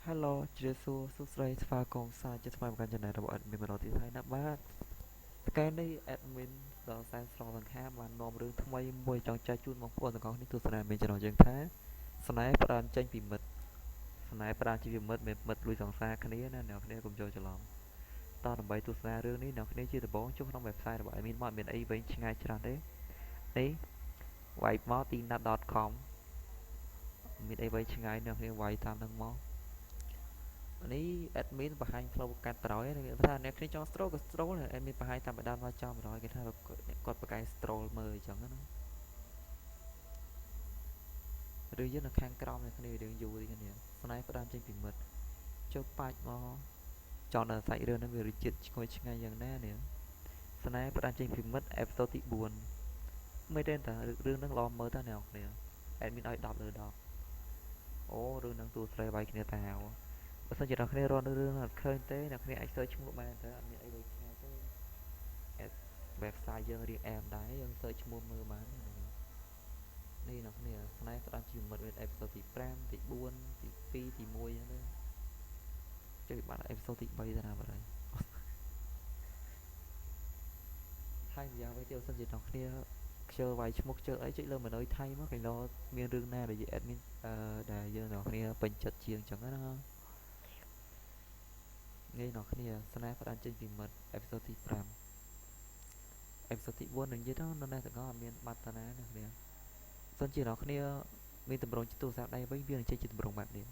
Hello ជ្រាបសួរសួស្តីស្វាគមន៍សាជាថ្មីមកកាន់ Channel របស់ Admin ម្ដងទៀតហើយណាបាទថ្ងៃនេះ Admin ដល់សែនស្រងសង្ខាបាននាំរឿងថ្មីមួយចង់ចែកជូនបងប្អូនទាំងអស់គ្នាទស្សនាមានចំណងជើងថាស្នេហ៍ផ្ដើមចេញពីមិត្តស្នេហ៍ផ្ដើមចេញពីមិត្តមិនមិត្តលួចសង្សារគ្នាណាអ្នកគ្នាកុំចូលច្រឡំតោះដើម្បីទស្សនារឿងនេះអ្នកគ្នាជាដំបូងចុះក្នុង website របស់ Admin មកមានអីវិញឆ្ងាយច្រើនទេនេះវាយមក tinat.com មានអីវិញឆ្ងាយអ្នកគ្នាវាយតាមនឹងមកនេះ admin បង្ហាញផ្លូវកាត់ក្រោយគេថាអ្នកគ្នាចង់ stroll ក៏ stroll admin បង្ហាញតាមបណ្ដាមកចំ100គេថាគាត់បកកាយ stroll មើលអញ្ចឹងណាឬយើងនៅខាងក្រោមអ្នកគ្នារឿងយូរទីគ្នាស្នេហ៍ផ្ដើមចេញពីមិត្តចុះបាច់មកចង់ដល់សាច់រឿងនេះវារជាតិឈ្ងុយឆ្ងាញ់យ៉ាងណានេះស្នេហ៍ផ្ដើមចេញពីមិត្ត episode ទី4មិនទេតារឿងហ្នឹងល្អមើលតើអ្នកគ្នា admin ឲ្យ10 លើ 10អូរឿងហ្នឹងទូស្រីវាយគ្នាតាបើសិនជាអ្នកគ្នារកនៅរឿងអត់ឃើញទេអ្នកគ្នាអាច search ឈ្មោះបានតើអត់មានអីវែងឆ្ងាយទេ website យើងរៀងអែមដែរយើង search ឈ្មោះមើលបាននេះអ្នកគ្នាស្នេហ៍ផ្ដាំជាមិត្តមាន episode ទី5ទី4ទី2ទី1ហ្នឹងទៅចុះបាន episode ទី3ទៅណាបាត់ហើយហើយម្យ៉ាងវិញទៀតបើសិនជាអ្នកគ្នាខ្ជិលវាយឈ្មោះខ្ជិលអីចុចលើម៉ឺនុយថៃមកគេលោមានរឿងណាដែល admin ដែលយើងអ្នកគ្នាពេញចិត្តជាងចឹងណាងាយអ្នកគ្នាស្នេហ៍ផ្ដាំចេញពីមិត្ត episode ទី5 episode ទី4នឹងនិយាយទៅនៅនេះទាំងអស់អត់មានបាត់តាណាអ្នកគ្នាសិនជាអ្នកគ្នាមានតម្រងជាទូរស័ព្ទដៃវិញវានឹងចេញជាតម្រងបែបនេះ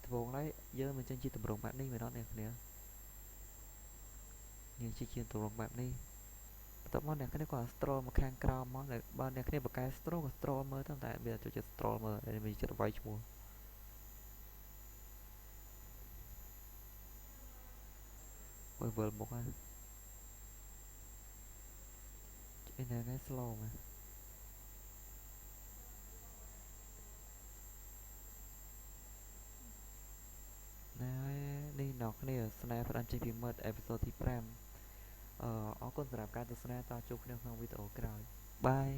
ដំបូងឡើយយើងមិនចេញជាតម្រងបែបនេះមែនអត់អ្នកគ្នាយើងចេញជាតម្រងបែបនេះបន្ទាប់មកអ្នកគ្នាគាត់ scroll មកខាងក្រោមមកបើអ្នកគ្នាបកកែ scroll ក៏ scroll មើលទៅតែវាចូលចិត្ត scroll មើលតែមានចិត្តវាយឈ្មោះមើលវិលមុខហ្នឹងឯណា slow មកណែនេះអ្នកគ្នាស្នេហ៍ផ្ដាំចេញពីមិត្ត episode ទី5អរគុណសម្រាប់ការទស្សនាតជួបគ្នាក្នុងវីដេអូក្រោយបាយ